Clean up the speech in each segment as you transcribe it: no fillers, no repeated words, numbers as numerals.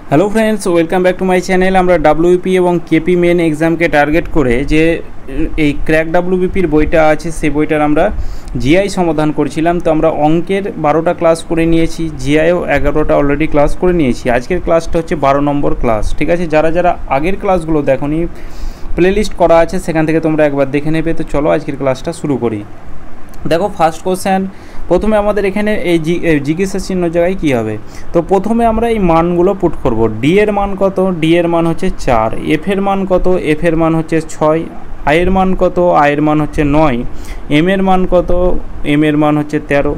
Hello friends, welcome back to my channel. আমরা WBP এবং KP main এক্সামকে target করে যে এই ক্র্যাক ডাব্লিউবিপির বইটা আছে, সেই বইটার আমরা জিআই সমাধান করছিলাম। তো আমরা অঙ্কের 12টা ক্লাস করে নিয়েছি, জিআইও 11টা অলরেডি ক্লাস করে নিয়েছি। আজকের ক্লাসটা হচ্ছে 12 নম্বর ক্লাস, ঠিক আছে। যারা যারা আগের ক্লাসগুলো দেখোনি, প্লেলিস্ট করা আছে, সেখান থেকে তোমরা একবার দেখে নেবে। তো চলো আজকের ক্লাসটা শুরু করি। দেখো, ফার্স্ট কোশ্চেন প্রথমে আমাদের এখানে এই জিজ্ঞাসা চিহ্ন জায়গায় কী হবে। তো প্রথমে আমরা এই মানগুলো পুট করব। ডি এর মান কত? ডি এর মান হচ্ছে 4। এফ এর মান কত? এফ এর মান হচ্ছে 6। আয়ের মান কত? আয়ের মান হচ্ছে 9। এম এর মান কত? এম এর মান হচ্ছে 13।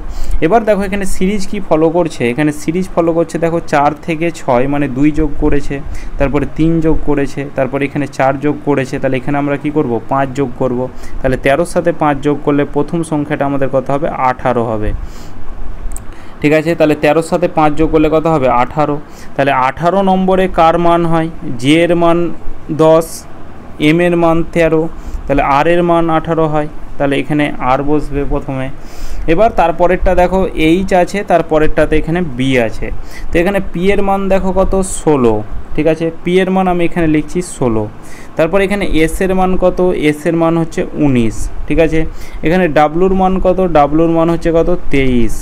এবার দেখো এখানে সিরিজ কি ফলো করছে। এখানে সিরিজ ফলো করছে, দেখো 4 থেকে 6 মানে 2 যোগ করেছে, তারপরে 3 যোগ করেছে, তারপরে এখানে 4 যোগ করেছে। তাহলে এখানে আমরা কি করব? 5 যোগ করব। তাহলে 13-র সাথে 5 যোগ করলে প্রথম সংখ্যাটা আমাদের কত হবে? 18 হবে, ঠিক আছে। তাহলে 13-র সাথে 5 যোগ করলে কত হবে? 18। তাহলে 18 নম্বরে কার মান হয়? জে এর মান 10, এম এর মান 13, তাহলে আর এর মান 18 হয়। তাহলে এখানে আর বসবে প্রথমে। এবার তারপরেরটা দেখো এইচ আছে, তারপরেরটাতে এখানে বি আছে। তো এখানে পি এর মান দেখো কত? 16, ঠিক আছে। পি এর মান আমি এখানে লিখছি 16। তারপর এখানে এস এর মান কত? এস এর মান হচ্ছে 19, ঠিক আছে। এখানে ডাব্লুর মান কত? ডাব্লুর মান হচ্ছে কত? 23।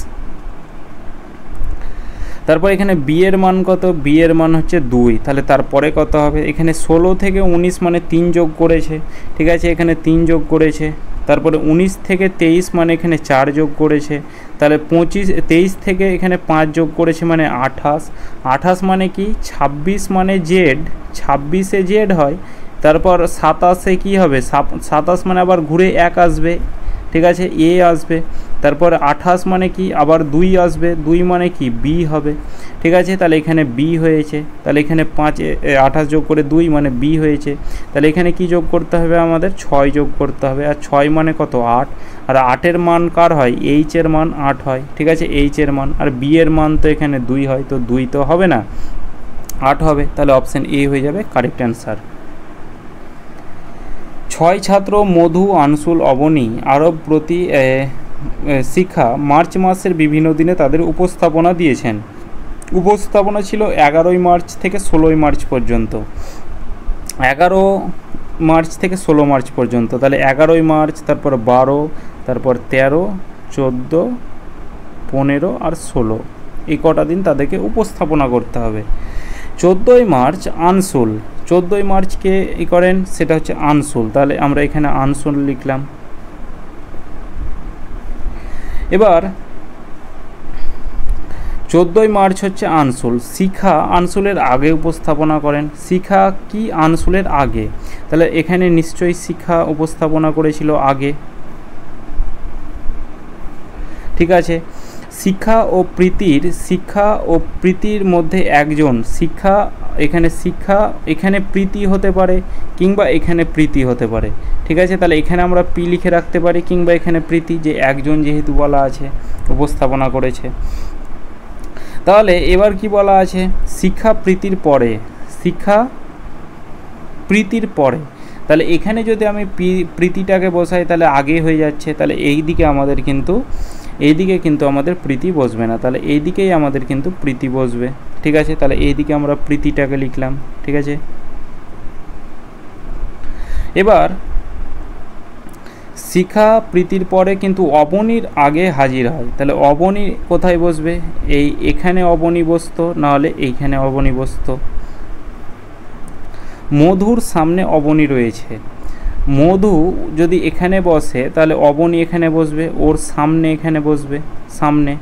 তারপর এখানে বি এর মান কত? বি এর মান হচ্ছে 2। তাহলে তারপরে কত হবে? এখানে 16 থেকে 19 মানে 3 যোগ করেছে, ঠিক আছে। এখানে 3 যোগ করেছে। তারপরে 19 থেকে 23 মানে এখানে 4 যোগ করেছে। তাহলে 23 থেকে এখানে 5 যোগ করেছে মানে 28। 28 মানে কি? 26 মানে জেড, 26-এ জেড হয়। তারপর 27-এ কী হবে? 27 মানে আবার ঘুরে 1 আসবে, ঠিক আছে, এ আসবে। তারপর 28 মানে কি? আবার 2 আসবে, 2 মানে কি? বি হবে, ঠিক আছে। তাহলে এখানে বি হয়েছে। তাহলে এখানে 28 যোগ করে 2 মানে বি হয়েছে। তাহলে এখানে কি যোগ করতে হবে? আমাদের 6 যোগ করতে হবে। আর 6 মানে কত? 8। আর 8-এর মান কার হয়? এইচ এর মান 8 হয়, ঠিক আছে, এইচ এর মান। আর বি এর মান তো এখানে 2 হয়, তো 2 তো হবে না, 8 হবে। তাহলে অপশান এ হয়ে যাবে কারেক্ট অ্যান্সার। 6 ছাত্র মধু, আনসুল, অবনী আরব প্রতি শিক্ষা মার্চ মাসের বিভিন্ন দিনে তাদের উপস্থাপনা দিয়েছেন। উপস্থাপনা ছিল 11ই মার্চ থেকে 16ই মার্চ পর্যন্ত। 11 মার্চ থেকে 16 মার্চ পর্যন্ত। তাহলে 11ই মার্চ, তারপর 12, তারপর 13, 14, 15 আর 16, এই কটা দিন তাদেরকে উপস্থাপনা করতে হবে। 14ই মার্চ আনসুল, 14ই মার্চকে ই করেন, সেটা হচ্ছে আনসুল। তাহলে আমরা এখানে আনসুল লিখলাম। এবার 14ই মার্চ হচ্ছে আনসুল। শিখা আনসুলের আগে উপস্থাপনা করেন। শিখা কি আনসুলের আগে? তাহলে এখানে নিশ্চয়ই শিখা উপস্থাপনা করেছিল আগে, ঠিক আছে। শিক্ষা ও প্রীতির মধ্যে একজন শিক্ষা, এখানে শিক্ষা, এখানে প্রীতি হতে পারে কিংবা এখানে প্রীতি হতে পারে, ঠিক আছে। তাহলে এখানে আমরা পি লিখে রাখতে পারি কিংবা এখানে প্রীতি, যে একজন যেহেতু বলা আছে উপস্থাপনা করেছে। তাহলে এবার কি বলা আছে? শিক্ষা প্রীতির পরে, শিক্ষা প্রীতির পরে। তাহলে এখানে যদি আমি প্রীতিটাকে বসাই তাহলে আগে হয়ে যাচ্ছে। তাহলে এই দিকে আমাদের কিন্তু আমাদের প্রীতি বসবে না, তাহলে এই দিকেই আমাদের কিন্তু প্রীতি বসবে, ঠিক আছে। তাহলে এই দিকে আমরা প্রীতিটাকে লিখলাম, ঠিক আছে। এবার শিখা প্রীতির পরে কিন্তু অবনীর আগে হাজির হয়। তাহলে অবনী কোথায় বসবে? এখানে অবনী বসতো, নাহলে এইখানে অবনী বসতো। মধুর সামনে অবনী রয়েছে। মধু যদি এখানে বসে তাহলে অবনী এখানে বসবে, ওর সামনে এখানে বসবে, সামনে,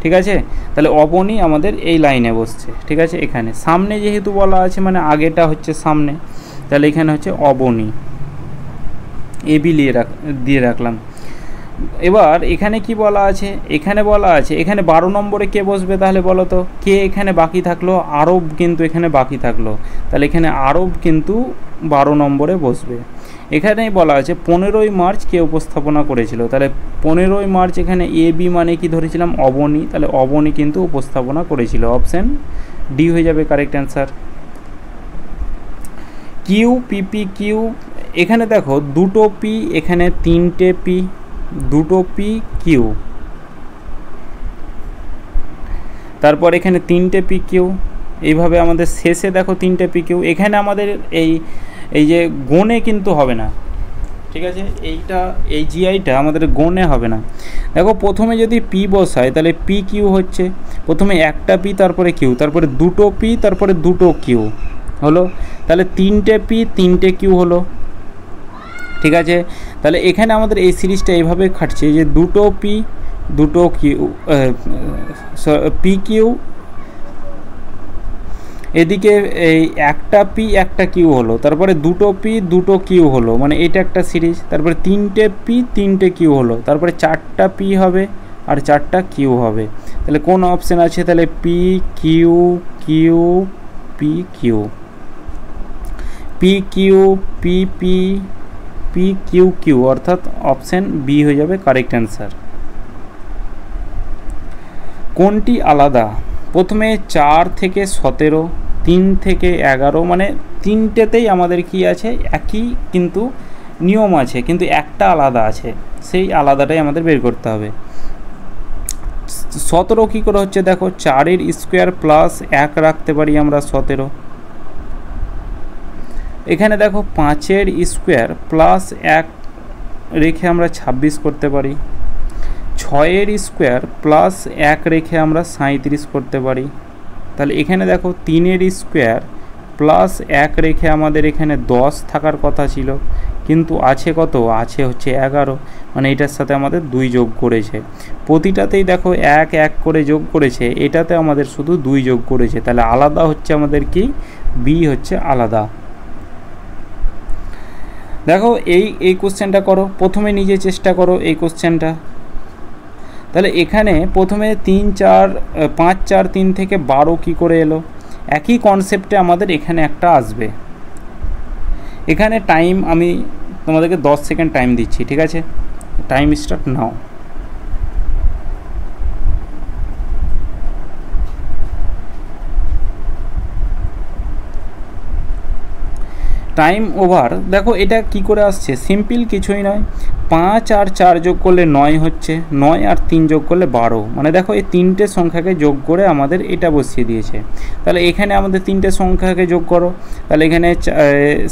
ঠিক আছে। তাহলে অবনী আমাদের এই লাইনে বসছে, ঠিক আছে। এখানে সামনে যেহেতু বলা আছে মানে আগেটা হচ্ছে সামনে, তাহলে এখানে হচ্ছে অবনী, এবি দিয়ে রাখলাম। এবার এখানে কি বলা আছে? এখানে বলা আছে এখানে 12 নম্বরে কে বসবে? তাহলে বলো তো কে এখানে বাকি থাকলো? আরব কিন্তু এখানে বাকি থাকলো, তাহলে এখানে আরব কিন্তু 12 নম্বরে বসবে। এখানেই বলা আছে 15ই মার্চ কে উপস্থাপনা করেছিল। তাহলে 15ই মার্চ এখানে এ বি মানে কি ধরেছিলাম? অবনী, তাহলে অবনী কিন্তু উপস্থাপনা করেছিল। অপশান ডি হয়ে যাবে কারেক্ট অ্যান্সার। কিউ, পিপি, কিউ, এখানে দেখো দুটো পি, এখানে 3টে পি, দুটো পি কিউ, তারপর এখানে 3টে পি কিউ, এইভাবে আমাদের শেষে দেখো 3টে পি কিউ। এখানে আমাদের এই যে গণে কিন্তু হবে না, ঠিক আছে, এই জিআইটা আমাদের গণে হবে না। দেখো প্রথমে যদি পি বসায় তাহলে পি কিউ হচ্ছে, প্রথমে একটা পি তারপরে কিউ, তারপরে দুটো পি তারপরে দুটো কিউ হলো, তাহলে 3টে পি 3টে কিউ হলো, ঠিক আছে। তাহলে এখানে আমাদের এই সিরিজটা এইভাবে খাটছে যে দুটো পি দুটো কিউ, পি কিউ, এদিকে এই একটা পি একটা কিউ হলো, তারপরে দুটো পি দুটো কিউ হলো, মানে এটা একটা সিরিজ। তারপরে 3টে পি 3টে কিউ হলো, তারপরে 4টা পি হবে আর 4টা কিউ হবে। তাহলে কোন অপশান আছে? তাহলে P Q Q P Q, P Q P P P Q Q, অর্থাৎ অপশান বি হয়ে যাবে কারেক্ট অ্যান্সার। কোনটি আলাদা? প্রথমে 4 থেকে 17, 3 থেকে 11, মানে তিনটেতেই আমাদের কি আছে? একই কিন্তু নিয়ম আছে, কিন্তু একটা আলাদা আছে, সেই আলাদাটাই আমাদের বের করতে হবে। 17 কী করে হচ্ছে? দেখো 4-এর স্কোয়ার প্লাস 1 রাখতে পারি আমরা 17। এখানে দেখো 5-এর স্কোয়ার প্লাস 1 রেখে আমরা 26 করতে পারি। 6-এর স্কোয়ার প্লাস 1 রেখে আমরা 37 করতে পারি। তাহলে এখানে দেখো 3-এর স্কোয়ার প্লাস 1 রেখে আমাদের এখানে 10 থাকার কথা ছিল, কিন্তু আছে কত? আছে হচ্ছে 11, মানে এটার সাথে আমাদের 2 যোগ করেছে। প্রতিটাতেই দেখো 1 1 করে যোগ করেছে, এটাতে আমাদের শুধু 2 যোগ করেছে। তাহলে আলাদা হচ্ছে আমাদের কি? বি হচ্ছে আলাদা। দেখো এই কোশ্চেনটা করো, প্রথমে নিজে চেষ্টা করো এই কোশ্চেনটা। তাহলে এখানে প্রথমে 3 4 5 4 3 থেকে 12 কী করে এলো? একই কনসেপ্টে আমাদের এখানে একটা আসবে। এখানে টাইম আমি তোমাদেরকে 10 সেকেন্ড টাইম দিচ্ছি, ঠিক আছে? Time start now. Time over. দেখো এটা কি করে আসছে? সিম্পল কিছুই নয়, 5 আর 4 যোগ করলে 9 হচ্ছে, 9 আর 3 যোগ করলে 12, মানে দেখো এই 3টে সংখ্যাকে যোগ করে আমাদের এটা বসিয়ে দিয়েছে। তাহলে এখানে আমাদের 3টে সংখ্যাকে যোগ করো, তাহলে এখানে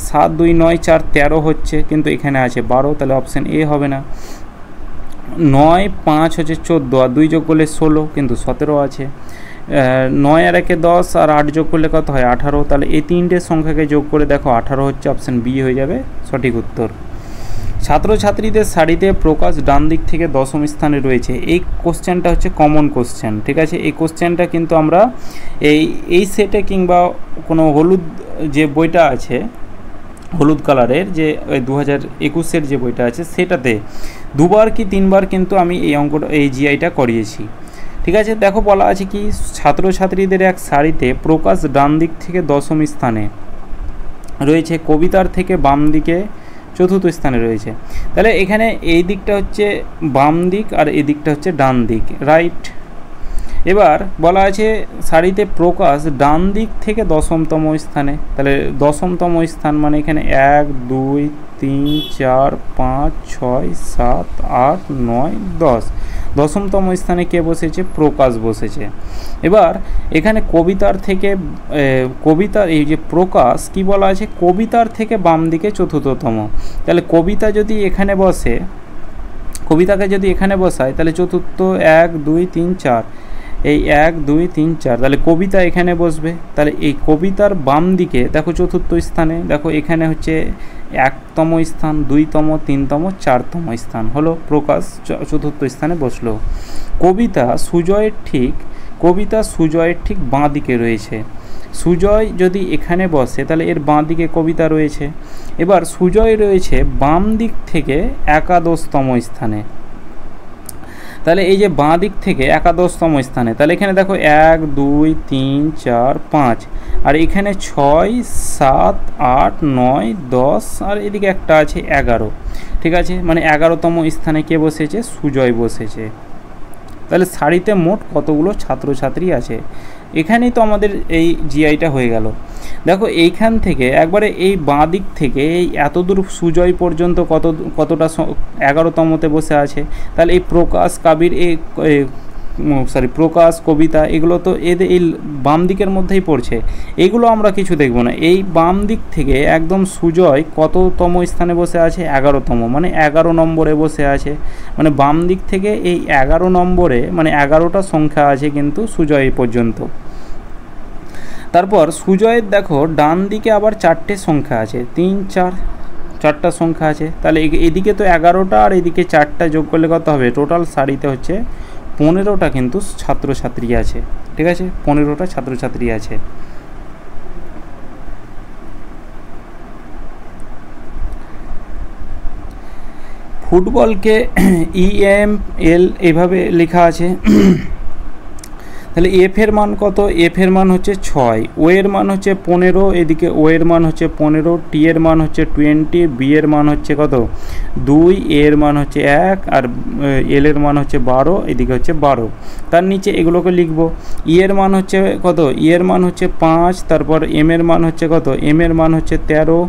7 2 9 4 13 হচ্ছে, কিন্তু এখানে আছে 12, তাহলে অপশান এ হবে না। 9 5 হচ্ছে 14, আর 2 যোগ করলে 16, কিন্তু 17 আছে। 9 আর 1 10, আর 8 যোগ করলে কত হয়? 18, তাহলে এই 3টে সংখ্যাকে যোগ করে দেখো 18 হচ্ছে, অপশান বি হয়ে যাবে সঠিক উত্তর। ছাত্রছাত্রীদের সারিতে প্রকাশ ডান দিক থেকে 10ম স্থানে রয়েছে। এই কোশ্চেনটা হচ্ছে কমন কোশ্চেন, ঠিক আছে? এই কোশ্চেনটা কিন্তু আমরা এই সেটে কিংবা কোনো হলুদ যে বইটা আছে, হলুদ কালারের যে 2021-এর যে বইটা আছে, সেটাতে 2বার কি 3বার কিন্তু আমি এই অঙ্কটা, এই জিআইটা করিয়েছি, ঠিক আছে? দেখো বলা আছে কি? ছাত্রছাত্রীদের এক সারিতে প্রকাশ ডান দিক থেকে 10ম স্থানে রয়েছে, কবিতার থেকে বাম দিকে 4র্থ স্থানে রয়েছে। তাহলে এখানে এই দিকটা হচ্ছে বাম দিক আর এই দিকটা হচ্ছে ডান দিক, রাইট? এবার বলা আছে সারিতে প্রকাশ ডান দিক থেকে 10মতম স্থানে, তাহলে 10মতম স্থান মানে এখানে 1 2 3 4 5 6 7 8 9 10, 10মতম স্থানে কে বসেছে? প্রকাশ বসেছে। এবার এখানে কবিতার থেকে কবিতার এই যে প্রকাশ কি বলা আছে? কবিতার থেকে বাম দিকে 4র্থতম। তাহলে কবিতা যদি এখানে বসে, কবিতাকে যদি এখানে বসায়, তাহলে 4র্থ 1 2 3 4, এই 1 2 3 4, তাহলে কবিতা এখানে বসবে। তাহলে এই কবিতার বাম দিকে দেখো 4র্থ স্থানে, দেখো এখানে হচ্ছে 1তম স্থান, 2তম 3তম 4তম স্থান হলো, প্রকাশ 4র্থ স্থানে বসলো। কবিতা সুজয়ের ঠিক বাঁ দিকে রয়েছে। সুজয় যদি এখানে বসে তাহলে এর বাঁ দিকে কবিতা রয়েছে। এবার সুজয় রয়েছে বাম দিক থেকে 11তম স্থানে, তাহলে এই যে বাঁ দিক থেকে 11তম স্থানে, তাহলে এখানে দেখো 1 2 3 4 5, আর এখানে 6 7 8 9 10, আর এদিকে একটা আছে 11, ঠিক আছে? মানে 11তম স্থানে কে বসেছে? সুজয় বসেছে। তাহলে সারিতে মোট কতগুলো ছাত্রছাত্রী আছে? এখানেই তো আমাদের এই জিআইটা হয়ে গেল। দেখো এইখান থেকে একবারে এই বাঁ দিক থেকে এই এতদূর সুজয় পর্যন্ত কতটা 11তমতে বসে আছে। তাহলে এই প্রকাশ কাবির এই সরি প্রকাশ, কবিতা, এগুলো তো এদের এই বাম দিকের মধ্যেই পড়ছে। এইগুলো আমরা কিছু দেখব না। এই বাম দিক থেকে একদম সুজয় কততম স্থানে বসে আছে? 11তম, মানে 11 নম্বরে বসে আছে। মানে বাম দিক থেকে এই 11 নম্বরে, মানে 11টা সংখ্যা আছে কিন্তু সুজয় পর্যন্ত। তারপর সুজয়ের দেখো ডান দিকে আবার 4টে সংখ্যা আছে, 3, 4, 4টা সংখ্যা আছে। তাহলে এদিকে তো 11টা আর এদিকে 4টা যোগ করলে কত হবে? টোটাল সারিতে হচ্ছে 15টা কিন্তু ছাত্রছাত্রী আছে। ঠিক আছে, 15টা ছাত্রছাত্রী আছে। ফুটবলকে EML এইভাবে লেখা আছে। তাহলে এফ এর মান কত? এফ এর মান হচ্ছে 6, ও এর মান হচ্ছে 15, এদিকে ও এর মান হচ্ছে 15, টি এর মান হচ্ছে 20, বি এর মান হচ্ছে কত? 2, এ এর মান হচ্ছে 1, আর এল এর মান হচ্ছে 12, এদিকে হচ্ছে 12। তার নিচে এগুলোকে লিখবো। ই এর মান হচ্ছে কত? ই এর মান হচ্ছে 5, তারপর এম এর মান হচ্ছে কত? এম এর মান হচ্ছে 13,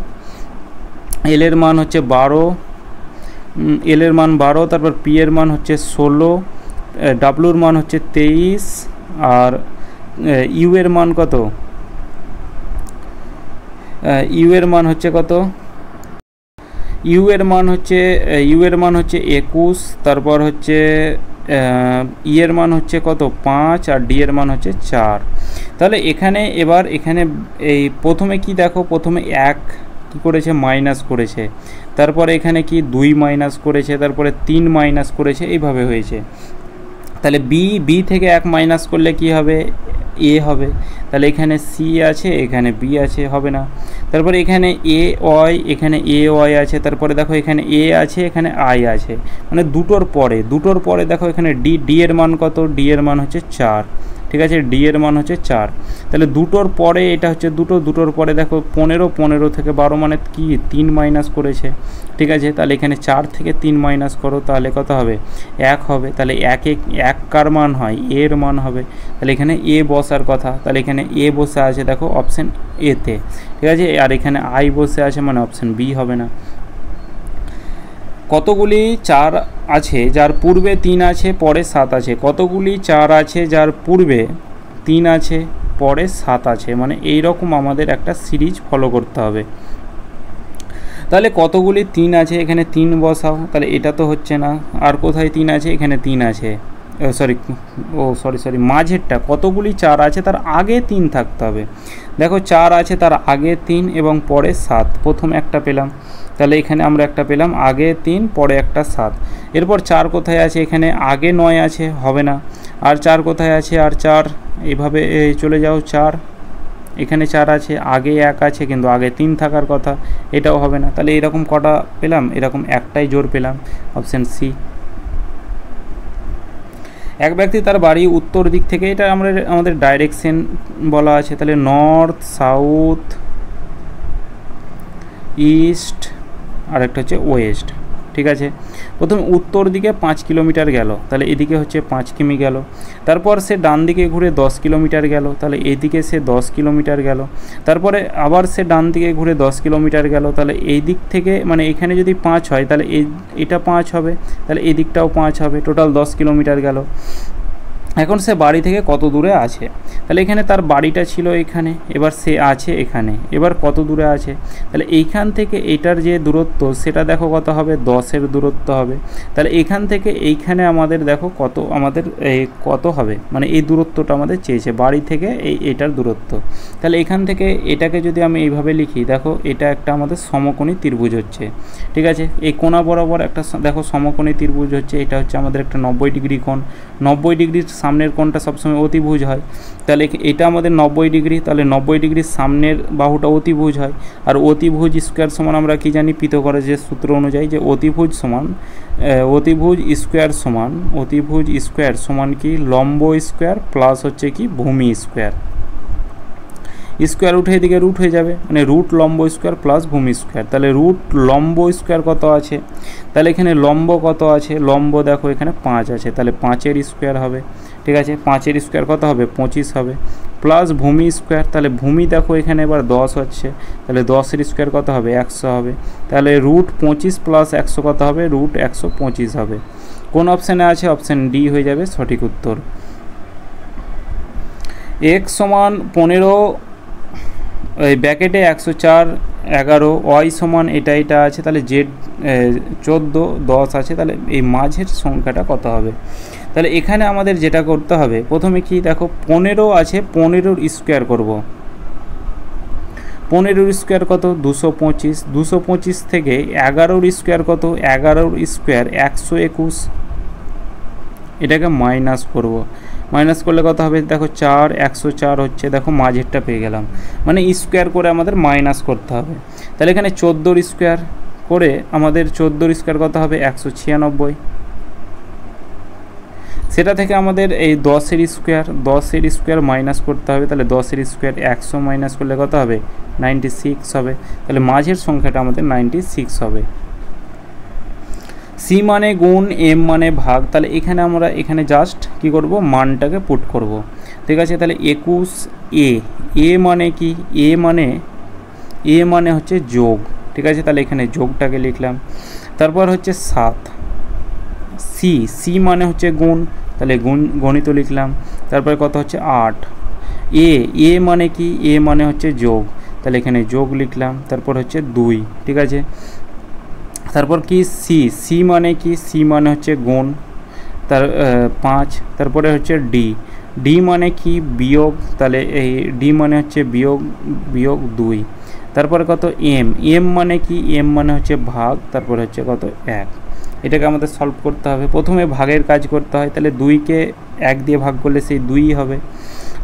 এল এর মান হচ্ছে 12, এল এর মান 12, তারপর পি এর মান হচ্ছে 16, ডাব্লুর মান হচ্ছে 23, আর ইউ এর মান কত? ইউ এর মান হচ্ছে কত? ইউ এর মান হচ্ছে 21, তারপর হচ্ছে ই এর মান হচ্ছে কত? 5, আর ডি এর মান হচ্ছে 4। তাহলে এখানে এবার এখানে এই প্রথমে কি দেখো, প্রথমে 1 কী করেছে? মাইনাস করেছে। তারপরে এখানে কি 2 মাইনাস করেছে, তারপরে 3 মাইনাস করেছে, এইভাবে হয়েছে। তাহলে বি থেকে 1 মাইনাস করলে কি হবে? এ হবে। তাহলে এখানে সি আছে, এখানে বি আছে, হবে না। তারপরে এখানে এ ওয়াই আছে, তারপরে দেখো এখানে এ আছে, এখানে আই আছে, মানে দুটোর পরে দেখো এখানে ডি এর মান কত? ডি এর মান হচ্ছে 4। ঠিক আছে, ডি এর মান হচ্ছে 4। তাহলে দুটোর পরে এটা হচ্ছে দুটোর পরে দেখো 15 থেকে 12 মানে কি? 3 মাইনাস করেছে। ঠিক আছে, তাহলে এখানে 4 থেকে 3 মাইনাস করো, তাহলে কত হবে? 1 হবে। তাহলে 1 কার মান হয়? এর মান হবে। তাহলে এখানে এ বসার কথা, তাহলে এখানে এ বসে আছে দেখো অপশান এতে। ঠিক আছে, আর এখানে আই বসে আছে, মানে অপশান বি হবে না। কতগুলি 4 আছে যার পূর্বে 3 আছে পরে 7 আছে? কতগুলি 4 আছে যার পূর্বে 3 আছে পরে 7 আছে? মানে এই রকম আমাদের একটা সিরিজ ফলো করতে হবে। তাহলে কতগুলি 3 আছে? এখানে 3 বসাও, তাহলে এটা তো হচ্ছে না। আর কোথায় 3 আছে? এখানে 3 আছে, সরি মাঝেরটা। কতগুলি 4 আছে তার আগে 3 থাকতে হবে। দেখো 4 আছে তার আগে 3 এবং পরে 7, প্রথম একটা পেলাম। তাহলে এখানে আমরা একটা পেলাম, আগে 3 পরে একটা 7। এরপর 4 কোথায় আছে? এখানে আগে 9 আছে, হবে না। আর 4 কোথায় আছে? আর 4 এইভাবে চলে যাও, 4 এখানে 4 আছে, আগে 1 আছে, কিন্তু আগে 3 থাকার কথা, এটাও হবে না। তাহলে এরকম কটা পেলাম? এরকম একটাই জোর পেলাম, অপশান সি। এক ব্যক্তি তার বাড়ি উত্তর দিক থেকে, এটা আমাদের ডাইরেকশন বলা আছে। তাহলে নর্থ, সাউথ, ইস্ট, আর একটা হচ্ছে ওয়েস্ট। ঠিক আছে, প্রথম উত্তর দিকে 5 কিলোমিটার গেল, তাহলে এদিকে হচ্ছে 5 কিমি গেল। তারপর সে ডান দিকে ঘুরে 10 কিলোমিটার গেল, তাহলে এদিকে সে 10 কিলোমিটার গেল। তারপরে আবার সে ডান দিকে ঘুরে 10 কিলোমিটার গেল, তাহলে এই দিক থেকে, মানে এখানে যদি 5 হয় তাহলে এটা 5 হবে, তাহলে এই দিকটাও 5 হবে, টোটাল 10 কিলোমিটার গেল। এখন সে বাড়ি থেকে কত দূরে আছে? তাহলে এখানে তার বাড়িটা ছিল এখানে, এবার সে আছে এখানে, এবার কত দূরে আছে? তাহলে এইখান থেকে এটার যে দূরত্ব সেটা দেখো কত হবে? 10-এর দূরত্ব হবে। তাহলে এখান থেকে এইখানে আমাদের দেখো কত, আমাদের কত হবে, মানে এই দূরত্বটা আমাদের চেয়েছে বাড়ি থেকে এটার দূরত্ব। তাহলে এখান থেকে এটাকে যদি আমি এইভাবে লিখি, দেখো এটা একটা আমাদের সমকোণী ত্রিভুজ হচ্ছে। ঠিক আছে, এই কোণা বরাবর একটা দেখো সমকোণী ত্রিভুজ হচ্ছে, এটা হচ্ছে আমাদের একটা 90 ডিগ্রি কোণ। 90 ডিগ্রির সামনের কোণটা সবসময় অতিভুজ হয়, তাহলে এটা আমাদের 90 ডিগ্রি। তাহলে 90 ডিগ্রির সামনের বাহুটা অতিভুজ হয়, আর অতিভুজ স্কোয়ার সমান আমরা কি জানি পিথাগোরাসের সূত্র অনুযায়ী, যে অতিভুজ স্কোয়ার সমান কি? লম্ব স্কোয়ার প্লাস হচ্ছে কি? ভূমি স্কোয়ার। স্কোয়ার উঠে এদিকে রুট হয়ে যাবে, মানে রুট লম্ব স্কোয়ার প্লাস ভূমি স্কোয়ার। তাহলে রুট লম্ব স্কোয়ার কত আছে? তাহলে এখানে লম্ব কত আছে? লম্ব দেখো এখানে 5 আছে, তাহলে 5-এর স্কোয়ার হবে। ঠিক আছে, 5-এর স্কোয়ার কত হবে? 25 হবে, প্লাস ভূমি স্কোয়ার। তাহলে ভূমি দেখো এখানে এবার 10 হচ্ছে, তাহলে 10-এর স্কোয়ার কত হবে? 100 হবে। তাহলে রুট 25 প্লাস 100 কত হবে? রুট 125 হবে। কোন অপশানে আছে? অপশান ডি হয়ে যাবে সঠিক উত্তর। এক্স সমান 15 এই ব্র্যাকেটে 104 11 ওয়াই সমান এটা আছে, তাহলে জেড 14 10 আছে, তাহলে এই মাঝের সংখ্যাটা কত হবে? তাহলে এখানে আমাদের যেটা করতে হবে প্রথমে কি দেখো 15 আছে, 15 স্কোয়ার করব। 15 স্কোয়ার কত? 225। 225 থেকে 11 স্কোয়ার কত? 11 স্কোয়ার 121। এটাকে মাইনাস করব। মাইনাস করলে কত হবে? দেখো 4 104 হচ্ছে, দেখো মাঝেরটা পেয়ে গেলাম। মানে স্কোয়ার করে আমাদের মাইনাস করতে হবে। তাহলে এখানে 14 স্কোয়ার করে আমাদের 14 স্কোয়ার কত হবে? 196। সেটা থেকে আমাদের এই 10-এর স্কোয়ার মাইনাস করতে হবে। তাহলে 10-এর স্কোয়ার 100 মাইনাস করলে কত হবে? 96 হবে। তাহলে মাঝের সংখ্যাটা আমাদের 96 হবে। সি মানে গুণ, এম মানে ভাগ। তাহলে এখানে আমরা এখানে জাস্ট কি করব? মানটাকে পুট করব। ঠিক আছে, তাহলে 21 এ মানে কি? এ মানে হচ্ছে যোগ। ঠিক আছে, তাহলে এখানে যোগটাকে লিখলাম। তারপর হচ্ছে 7। সি মানে হচ্ছে গুণ, তাহলে গণিত লিখলাম। তারপরে কত হচ্ছে? 8। এ মানে কি? এ মানে হচ্ছে যোগ, তাহলে এখানে যোগ লিখলাম। তারপর হচ্ছে 2। ঠিক আছে, তারপর কি? সি মানে কি? সি মানে হচ্ছে গুণ, তার 5। তারপরে হচ্ছে ডি মানে কি? বিয়োগ, তাহলে এই ডি মানে হচ্ছে বিয়োগ 2। তারপরে কত? এম মানে কি? এম মানে হচ্ছে ভাগ, তারপরে হচ্ছে কত? 1। এটাকে আমাদের সলভ করতে হবে। প্রথমে ভাগের কাজ করতে হয়, তাহলে 2কে 1 দিয়ে ভাগ করলে সেই 2ই হবে।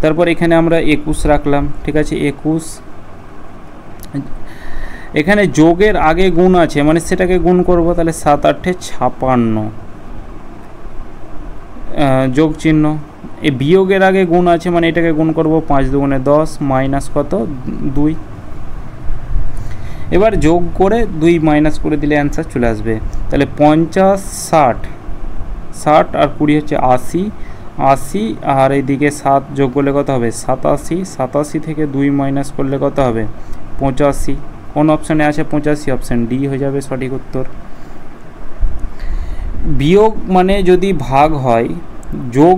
তারপর এখানে আমরা 21 রাখলাম। ঠিক আছে, 21। এখানে যোগের আগে গুণ আছে, মানে সেটাকে গুণ করব। তাহলে 7 8 56 যোগ চিহ্ন। এই বিয়োগের আগে গুণ আছে, মানে এটাকে গুণ করব। 5 2 10 মাইনাস কত? 2। এবার যোগ করে 2 মাইনাস করে দিলে অ্যান্সার চলে আসবে। তাহলে 50 60 আর 20 হচ্ছে 80 আর এইদিকে 7 যোগ করলে কত হবে? 87 থেকে 2 মাইনাস করলে কত হবে? 85। কোন অপশানে আছে 85? অপশান ডি হয়ে যাবে সঠিক উত্তর। বিয়োগ মানে যদি ভাগ হয়, যোগ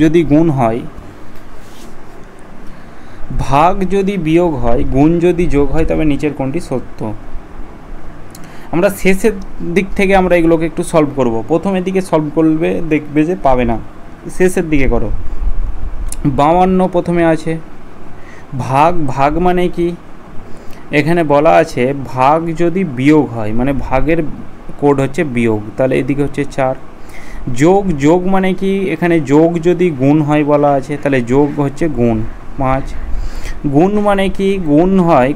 যদি গুণ হয়, ভাগ যদি বিয়োগ হয়, গুণ যদি যোগ হয়, তবে নিচের কোনটি সত্য? আমরা শেষের দিক থেকে আমরা এগুলোকে একটু সলভ করব। প্রথমের দিকে সলভ করবে দেখবে যে পাবে না, শেষের দিকে করো। 52 প্রথমে আছে। ভাগ মানে কি? এখানে বলা আছে ভাগ যদি বিয়োগ হয়, মানে ভাগের কোড হচ্ছে বিয়োগ, তাহলে এদিকে হচ্ছে 4। যোগ মানে কি? এখানে যোগ যদি গুণ হয় বলা আছে, তাহলে যোগ হচ্ছে গুণ 5। গুণ মানে কি?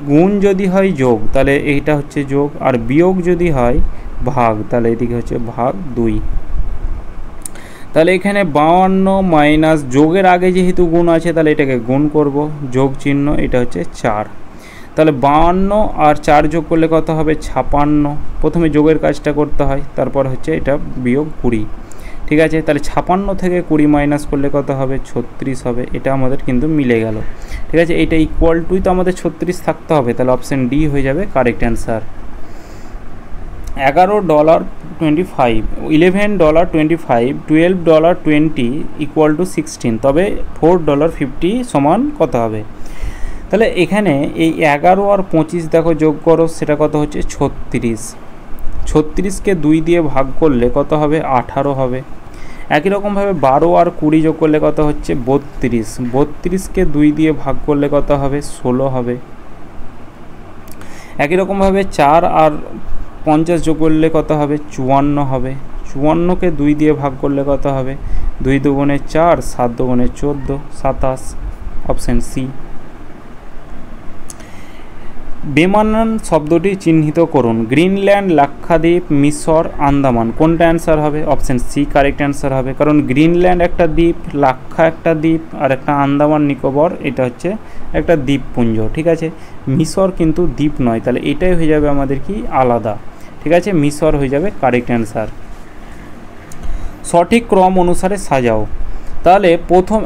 গুণ যদি হয় যোগ, তাহলে এইটা হচ্ছে যোগ, আর বিয়োগ যদি হয় ভাগ, তাহলে এদিকে হচ্ছে ভাগ 2। তাহলে এখানে 52 মাইনাস যোগের আগে যেহেতু গুণ আছে, তাহলে এটাকে গুণ করব, যোগ চিহ্ন, এটা হচ্ছে 4। তাহলে 52 আর 4 যোগ করলে কত হবে? 56। প্রথমে যোগের কাজটা করতে হয়, তারপর হচ্ছে এটা বিয়োগ 20। ঠিক আছে, তাহলে 56 থেকে 20 মাইনাস করলে কত হবে? 36 হবে। এটা আমাদের কিন্তু মিলে গেল। ঠিক আছে, এটা ইকুয়াল টুই তো আমাদের 36 থাকতে হবে, তাহলে অপশান ডি হয়ে যাবে কারেক্ট অ্যান্সার। $11.25, $11.25, $12.20 ইকুয়াল টু 16, তবে $4.50 সমান কত হবে? তাহলে এখানে এই 11 আর 25 দেখো যোগ করো, সেটা কত হচ্ছে? 36। 36কে 2 দিয়ে ভাগ করলে কত হবে? 18 হবে। একই রকমভাবে 12 আর 20 যোগ করলে কত হচ্ছে? 32। 32কে 2 দিয়ে ভাগ করলে কত হবে? 16 হবে। একই রকমভাবে 4 আর 50 যোগ করলে কত হবে? 54 হবে। 54কে 2 দিয়ে ভাগ করলে কত হবে? 2 দুগুণে 4, 7 দুগুণে 14, 27। Option C. বেমানান শব্দটি চিহ্নিত করুন। গ্রিনল্যান্ড, লাক্ষাদ্বীপ, মিশর, আন্দামান, কোনটা অ্যান্সার হবে? অপশান সি কারেক্ট অ্যান্সার হবে, কারণ গ্রিনল্যান্ড একটা দ্বীপ, লাক্ষা একটা দ্বীপ, আর একটা আন্দামান নিকোবর এটা হচ্ছে একটা দ্বীপপুঞ্জ। ঠিক আছে, মিশর কিন্তু দ্বীপ নয়, তাহলে এটাই হয়ে যাবে আমাদের কি? আলাদা। ঠিক আছে, মিশর হয়ে যাবে কারেক্ট অ্যান্সার। সঠিক ক্রম অনুসারে সাজাও। তাহলে প্রথম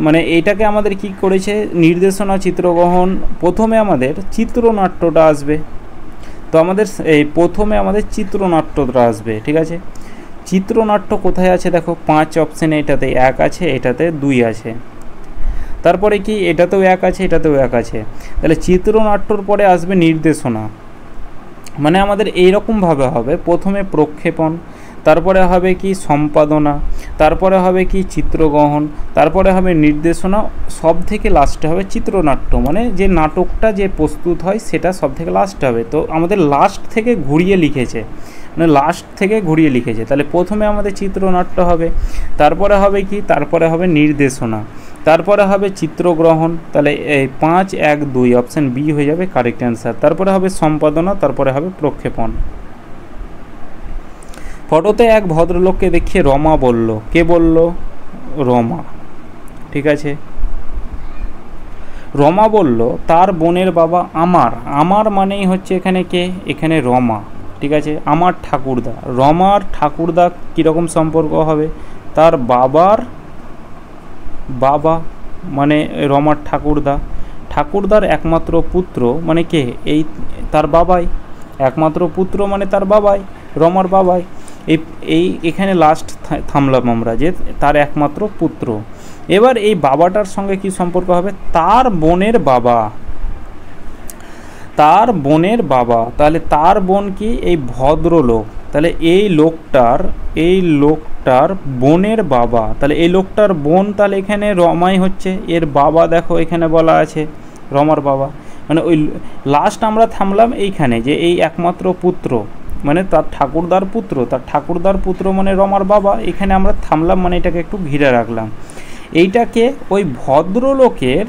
মানে এইটাকে আমাদের কি করেছে? নির্দেশনা, চিত্রগ্রহণ। প্রথমে আমাদের চিত্রনাট্যটা আসবে, তো আমাদের এই প্রথমে আমাদের চিত্রনাট্যটা আসবে। ঠিক আছে, চিত্রনাট্য কোথায় আছে দেখো 5 অপশানে, এটাতে 1 আছে, এটাতে 2 আছে, তারপরে কি এটাতেও 1 আছে, এটাতেও 1 আছে। তাহলে চিত্রনাট্যর পরে আসবে নির্দেশনা, মানে আমাদের এইরকমভাবে হবে, প্রথমে প্রক্ষেপণ, তারপরে হবে কি সম্পাদনা, তারপরে হবে কি চিত্রগ্রহণ, তারপরে হবে নির্দেশনা, সব থেকে লাস্টে হবে চিত্রনাট্য, মানে যে নাটকটা যে প্রস্তুত হয় সেটা সব থেকে লাস্টে হবে। তো আমাদের লাস্ট থেকে ঘুরিয়ে লিখেছে, মানে লাস্ট থেকে ঘুরিয়ে লিখেছে। তাহলে প্রথমে আমাদের চিত্রনাট্য হবে, তারপরে হবে কি, তারপরে হবে নির্দেশনা, তারপরে হবে চিত্রগ্রহণ। তাহলে এই 5, 1, 2 অপশান বি হয়ে যাবে কারেক্ট অ্যান্সার। তারপরে হবে সম্পাদনা, তারপরে হবে প্রক্ষেপণ। ফটোতে এক ভদ্রলোককে দেখিয়ে রমা বলল, কে বলল? রমা, ঠিক আছে। রমা বলল তার বোনের বাবা আমার, আমার মানেই হচ্ছে এখানে কে, এখানে রমা, ঠিক আছে। আমার ঠাকুরদা, রমার ঠাকুরদা কীরকম সম্পর্ক হবে? তার বাবার বাবা, মানে রমার ঠাকুরদা, ঠাকুরদার একমাত্র পুত্র মানে কে, এই তার বাবাই, একমাত্র পুত্র মানে তার বাবাই, রমার বাবাই। এই এখানে লাস্ট থামলাম আমরা, যে তার একমাত্র পুত্র। এবার এই বাবাটার সঙ্গে কি সম্পর্ক হবে? তার বোনের বাবা, তার বোনের বাবা, তাহলে তার বোন কি, এই ভদ্রলোক, তাহলে এই লোকটার বোনের বাবা, তাহলে এই লোকটার বোন, তাহলে এখানে রমাই হচ্ছে, এর বাবা দেখো এখানে বলা আছে রমার বাবা, মানে ওই লাস্ট আমরা থামলাম এইখানে, যে এই একমাত্র পুত্র মানে তার ঠাকুরদার পুত্র, তার ঠাকুরদার পুত্র মানে রমার বাবা, এখানে আমরা থামলাম, মানে এটাকে একটু ঘিরে রাখলাম। এইটাকে ওই ভদ্রলোকের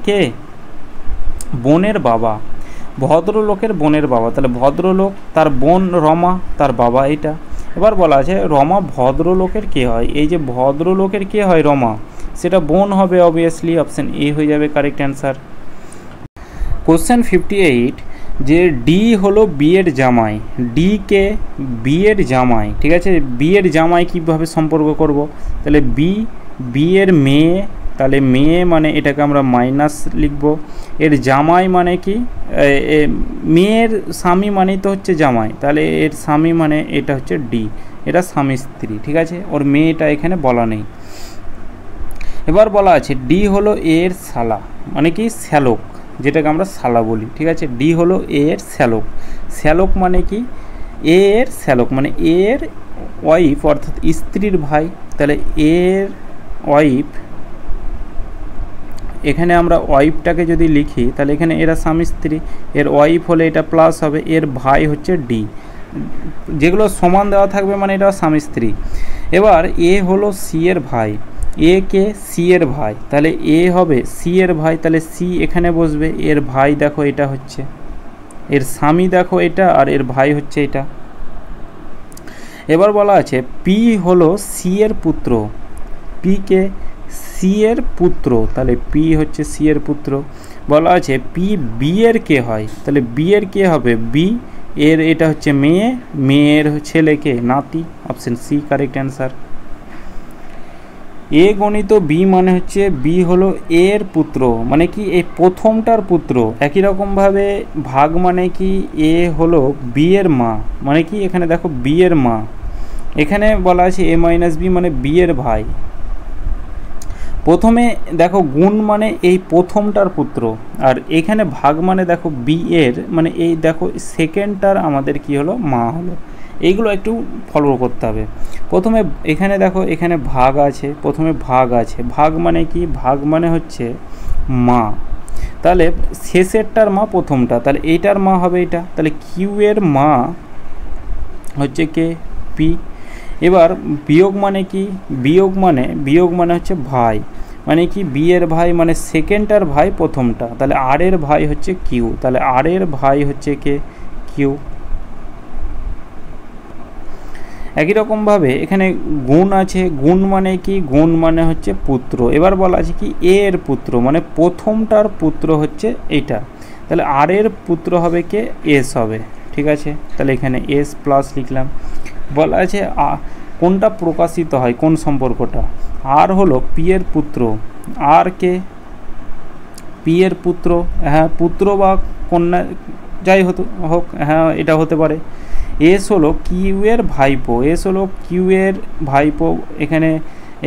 কে, বোনের বাবা, ভদ্রলোকের বোনের বাবা, তাহলে ভদ্রলোক, তার বোন রমা, তার বাবা এটা। এবার বলা আছে রমা ভদ্রলোকের কে হয়, এই যে ভদ্রলোকের কে হয় রমা, সেটা বোন হবে অবভিয়াসলি, অপশান এ হয়ে যাবে কারেক্ট অ্যান্সার। কোশ্চেন 58, যে ডি হলো বিয়ের জামাই, ডি কে বিয়ের জামাই, ঠিক আছে। বিয়ের জামাই কীভাবে সম্পর্ক করব? তাহলে বিয়ের মেয়ে, তাহলে মেয়ে মানে এটাকে আমরা মাইনাস লিখব, এর জামাই মানে কি, মেয়ের স্বামী মানেই তো হচ্ছে জামাই, তাহলে এর স্বামী মানে এটা হচ্ছে ডি, এটা স্বামী স্ত্রী, ঠিক আছে। ওর মেয়েটা এখানে বলা নেই। এবার বলা আছে ডি হলো এর শালা, মানে কি শ্যালক, যেটাকে আমরা শালা বলি, ঠিক আছে। ডি হলো এর শ্যালক, শ্যালক মানে কি, এর শ্যালক মানে এর ওয়াইফ অর্থাৎ স্ত্রীর ভাই, তাহলে এর ওয়াইফ, এখানে আমরা ওয়াইফটাকে যদি লিখি তাহলে এখানে এরা স্বামী স্ত্রী, এর ওয়াইফ হলে এটা প্লাস হবে, এর ভাই হচ্ছে ডি, যেগুলো সমান দেওয়া থাকবে মানে এটা স্বামী স্ত্রী। এবার এ হলো সি এর ভাই, এ কে সি এর ভাই, তাহলে এ হবে সি এর ভাই, তাহলে সি এখানে বসবে, এর ভাই দেখো এটা হচ্ছে, এর স্বামী দেখো এটা, আর এর ভাই হচ্ছে এটা। এবার বলা আছে পি হলো সি এর পুত্র, পি কে সি এর পুত্র, তাহলে পি হচ্ছে সি এর পুত্র। বলা আছে পি বি এর কে হয়, তাহলে বি এর কে হবে, বি এর এটা হচ্ছে মেয়ে, মেয়ের ছেলেকে নাতি, অপশন সি কারেক্ট অ্যান্সার। এ গণিত বি মানে হচ্ছে বি হলো এর পুত্র, মানে কি এই প্রথমটার পুত্র। একই রকমভাবে ভাগ মানে কি এ হলো বি এর মা, মানে কি এখানে দেখো বি এর মা, এখানে বলা আছে এ মাইনাস বি মানে বি এর ভাই। প্রথমে দেখো গুণ মানে এই প্রথমটার পুত্র, আর এখানে ভাগ মানে দেখো বি এর, মানে এই দেখো সেকেন্ডটার আমাদের কি হলো, মা হলো। এইগুলো একটু ফলো করতে হবে। প্রথমে এখানে দেখো এখানে ভাগ আছে, প্রথমে ভাগ আছে, ভাগ মানে কি, ভাগ মানে হচ্ছে মা, তাহলে শেষেরটার মা প্রথমটা, তাহলে এইটার মা হবে এটা, তাহলে কিউ এর মা হচ্ছে কে, পি। এবার বিয়োগ মানে কি, বিয়োগ মানে হচ্ছে ভাই, মানে কি বি এর ভাই মানে সেকেন্ডটার ভাই প্রথমটা, তাহলে আর এর ভাই হচ্ছে কিউ, তাহলে আর এর ভাই হচ্ছে কে, কিউ। একই রকমভাবে এখানে গুণ আছে, গুণ মানে কি, গুণ মানে হচ্ছে পুত্র। এবার বলা আছে কি এর পুত্র, মানে প্রথমটার পুত্র হচ্ছে এইটা, তাহলে আর এর পুত্র হবে কে, এস হবে, ঠিক আছে। তাহলে এখানে এস প্লাস লিখলাম। বলা আছে কোনটা প্রকাশিত হয়, কোন সম্পর্কটা, আর হলো পি এর পুত্র, আর কে পি এর পুত্র, হ্যাঁ পুত্র বা কন্যা যাই হোক, হ্যাঁ এটা হতে পারে। এস হলো কিউ এর ভাইপো, এস হলো কিউ এর ভাইপো, এখানে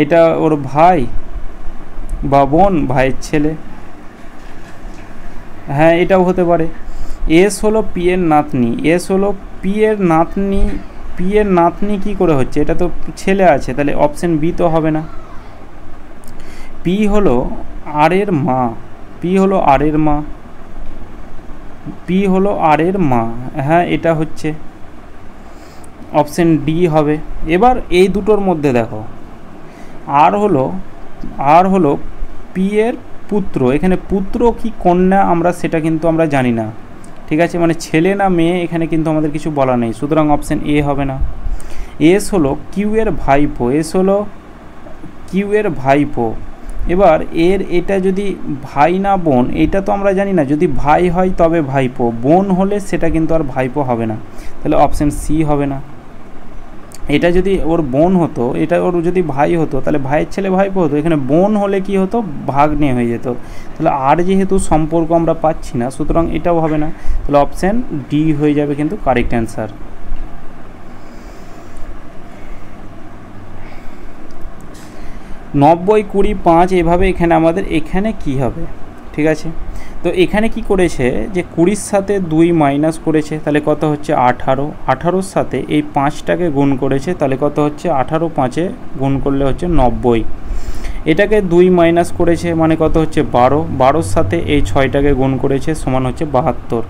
এটা ওর ভাই বা বোন, ভাইয়ের ছেলে, হ্যাঁ এটাও হতে পারে। এস হলো পি এর নাতনি, এস হলো পি এর নাতনি, পি এর নাতনি কী করে হচ্ছে, এটা তো ছেলে আছে, তাহলে অপশান বি তো হবে না। পি হলো আর এর মা, পি হলো আর এর মা, পি হলো আর এর মা, হ্যাঁ এটা হচ্ছে অপশান ডি হবে। এবার এই দুটোর মধ্যে দেখো আর হলো পি এর পুত্র, এখানে পুত্র কি কন্যা আমরা সেটা কিন্তু আমরা জানি না, ঠিক আছে, মানে ছেলে না মেয়ে এখানে কিন্তু আমাদের কিছু বলা নেই, সুতরাং অপশান এ হবে না। এস হলো কিউ এর ভাইপো, এস হলো কিউ এর ভাইপো। এবার এটা যদি ভাই না বোন এটা তো আমরা জানি না, যদি ভাই হয় তবে ভাইপো, বোন হলে সেটা কিন্তু আর ভাইপো হবে না, তাহলে অপশান সি হবে না। এটা যদি ওর বোন হতো, এটা ওর যদি ভাই হতো তাহলে ভাইয়ের ছেলে ভাইপো হতো, এখানে বোন হলে কি হতো, ভাগ্নে হয়ে যেত, তাহলে আর যেহেতু সম্পর্ক আমরা পাচ্ছি না সুতরাং এটাও হবে না, তাহলে অপশান ডি হয়ে যাবে কিন্তু কারেক্ট অ্যান্সার। 90, 20, 5 এভাবে এখানে আমাদের এখানে কি হবে, ঠিক আছে, তো এখানে কি করেছে যে 20-র সাথে 2 মাইনাস করেছে, তাহলে কত হচ্ছে 18, 18-র সাথে এই 5টাকে গুণ করেছে, তাহলে কত হচ্ছে 18 5-এ গুণ করলে হচ্ছে 90, এটাকে 2 মাইনাস করেছে মানে কত হচ্ছে 12, 12-র সাথে এই 6টাকে গুণ করেছে সমান হচ্ছে 72,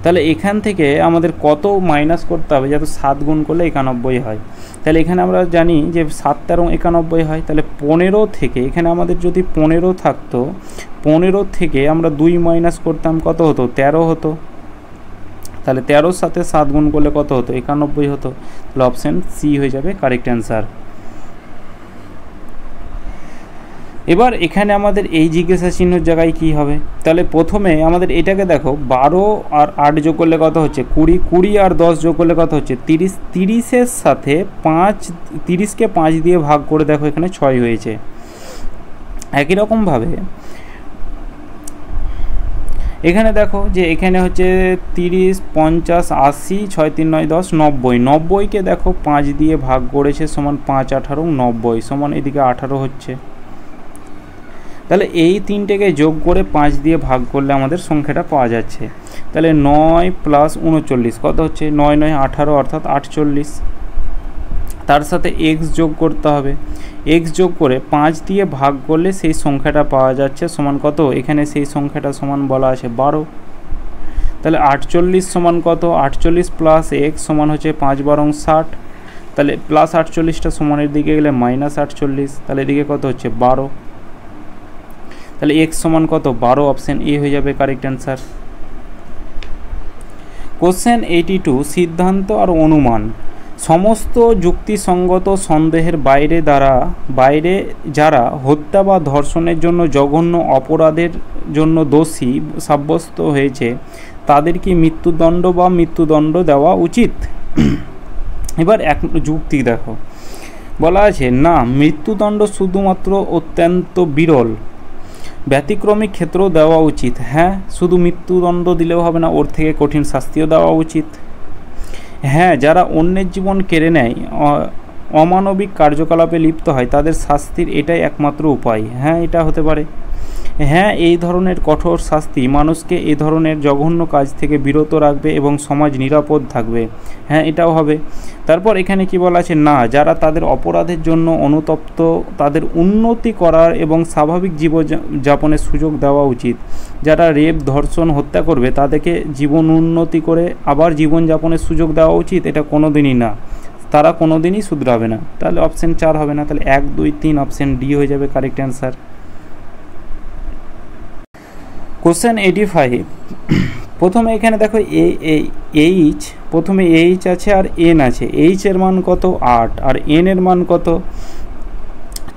তাহলে এখান থেকে আমাদের কত মাইনাস করতে হবে যাতে 7 গুণ করলে 91 হয়, তাহলে এখানে আমরা জানি যে 7 13 91 হয়, তাহলে 15 থেকে এখানে আমাদের যদি 15 থাকতো, 15 থেকে আমরা 2 মাইনাস করতাম কত হতো 13 হতো, তাহলে 13-র সাথে 7 গুণ করলে কত হতো 91 হতো, তাহলে অপশান সি হয়ে যাবে কারেক্ট অ্যান্সার। এবার এখানে আমাদের এই জিজ্ঞাসা চিহ্নের জায়গায় কি হবে, তাহলে প্রথমে আমাদের এটাকে দেখো 12 আর 8 যোগ করলে কত হচ্ছে 20, 20 আর 10 যোগ করলে কত হচ্ছে 30, 30-এর সাথে 30কে 5 দিয়ে ভাগ করে দেখো এখানে 6 হয়েছে। একই রকমভাবে এখানে দেখো যে এখানে হচ্ছে 30, 50, 80, 6 3 9 10 90, 90কে দেখো 5 দিয়ে ভাগ করেছে সমান 5 18 90 সমান এদিকে 18 হচ্ছে, তাহলে এই তিনটেকে যোগ করে 5 দিয়ে ভাগ করলে আমাদের সংখ্যাটা পাওয়া যাচ্ছে, তাহলে 9 + 39 কত হচ্ছে 9 9 18 অর্থাৎ 48, তার সাথে এক্স যোগ করতে হবে, এক্স যোগ করে 5 দিয়ে ভাগ করলে সেই সংখ্যাটা পাওয়া যাচ্ছে সমান কত, এখানে সেই সংখ্যাটা সমান বলা আছে 12, তাহলে 48 সমান কত 48 + এক্স সমান হচ্ছে 5 12 60, তাহলে প্লাস 48টা সমানের দিকে গেলে -48, তাহলে এদিকে কত হচ্ছে 12, তাহলে এক্স সমান কত 12, অপশান এ হয়ে যাবে কারেক্ট অ্যান্সার। কোশ্চেন 82 সিদ্ধান্ত আর অনুমান, সমস্ত যুক্তিসঙ্গত সন্দেহের বাইরে যারা হত্যা বা ধর্ষণের জন্য জঘন্য অপরাধের জন্য দোষী সাব্যস্ত হয়েছে তাদের কি মৃত্যুদণ্ড দেওয়া উচিত। এবার এক যুক্তি দেখো, বলা আছে না মৃত্যুদণ্ড শুধুমাত্র অত্যন্ত বিরল ব্যতিক্রমিক ক্ষেত্রেও দেওয়া উচিত, হ্যাঁ শুধু মৃত্যুদণ্ড দিলেও হবে না, ওর থেকে কঠিন শাস্তিও দেওয়া উচিত, হ্যাঁ যারা অন্যের জীবন কেড়ে নেয় অমানবিক কার্যকলাপে লিপ্ত হয় তাদের শাস্তির এটাই একমাত্র উপায়, হ্যাঁ এটা হতে পারে, হ্যাঁ এই ধরনের কঠোর শাস্তি মানুষকে এই ধরনের জঘন্য কাজ থেকে বিরত রাখবে এবং সমাজ নিরাপদ থাকবে, হ্যাঁ এটাও হবে। তারপর এখানে কি বলা আছে, না যারা তাদের অপরাধের জন্য অনুতপ্ত তাদের উন্নতি করার এবং স্বাভাবিক জীবনযাপনের সুযোগ দেওয়া উচিত, যারা রেপ ধর্ষণ হত্যা করবে তাদেরকে জীবন উন্নতি করে আবার জীবনযাপনের সুযোগ দেওয়া উচিত, এটা কোনো দিনই না, তারা কোনো দিনই শুধরাবে না, তাহলে অপশান 4 হবে না, তাহলে 1 2 3 অপশান ডি হয়ে যাবে কারেক্ট অ্যান্সার। কোশ্চেন 85 প্রথমে এখানে দেখো এইচ, প্রথমে এইচ আছে আর এন আছে, এইচ এর মান কত 8 আর এন এর মান কত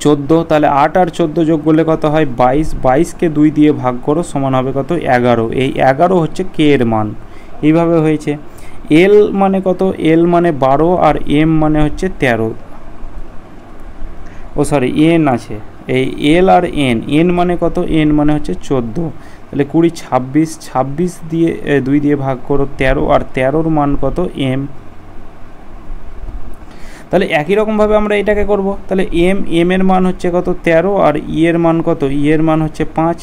14, তাহলে 8 আর 14 যোগ করলে কত হয় 22, 22কে 2 দিয়ে ভাগ করো সমান হবে কত 11, এই 11 হচ্ছে কে এর মান, এইভাবে হয়েছে। এল মানে কত, এল মানে 12 আর এম মানে হচ্ছে 13, ও সরি এন আছে, এই এল আর এন মানে কত, এন মানে হচ্ছে 14, তাহলে 20 26 দিয়ে 2 দিয়ে ভাগ করো 13 আর 13-র মান কত এম, তাহলে একই রকমভাবে আমরা এটাকে করব। তাহলে এম এর মান হচ্ছে কত 13 আর ই এর মান কত, ই এর মান হচ্ছে 5।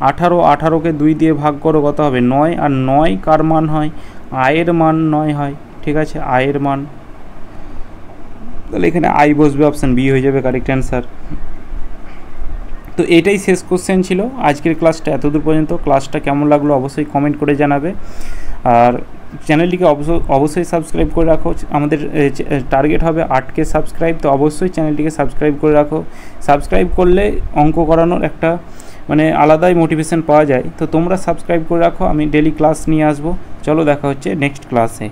18, 18কে 2 দিয়ে ভাগ করো কত হবে 9, আর 9 কার মান হয়, আয়ের মান 9 হয়। ঠিক আছে, আয়ের মান, তাহলে এখানে আই বসবে, অপশান বি হয়ে যাবে কারেক্ট অ্যান্সার। তো এটাই শেষ কোশ্চেন ছিল আজকের ক্লাসটা, এতদূর পর্যন্ত। ক্লাসটা কেমন লাগলো অবশ্যই কমেন্ট করে জানাবে, আর চ্যানেলটিকে অবশ্যই সাবস্ক্রাইব করে রাখো। আমাদের টার্গেট হবে 8K সাবস্ক্রাইব, তো অবশ্যই চ্যানেলটিকে সাবস্ক্রাইব করে রাখো। সাবস্ক্রাইব করলে অঙ্ক করানোর একটা মানে আলাদাই মোটিভেশন পাওয়া যায়। তো তোমরা সাবস্ক্রাইব করে রাখো, আমি ডেলি ক্লাস নিয়ে আসবো। চলো দেখা হচ্ছে নেক্সট ক্লাসে।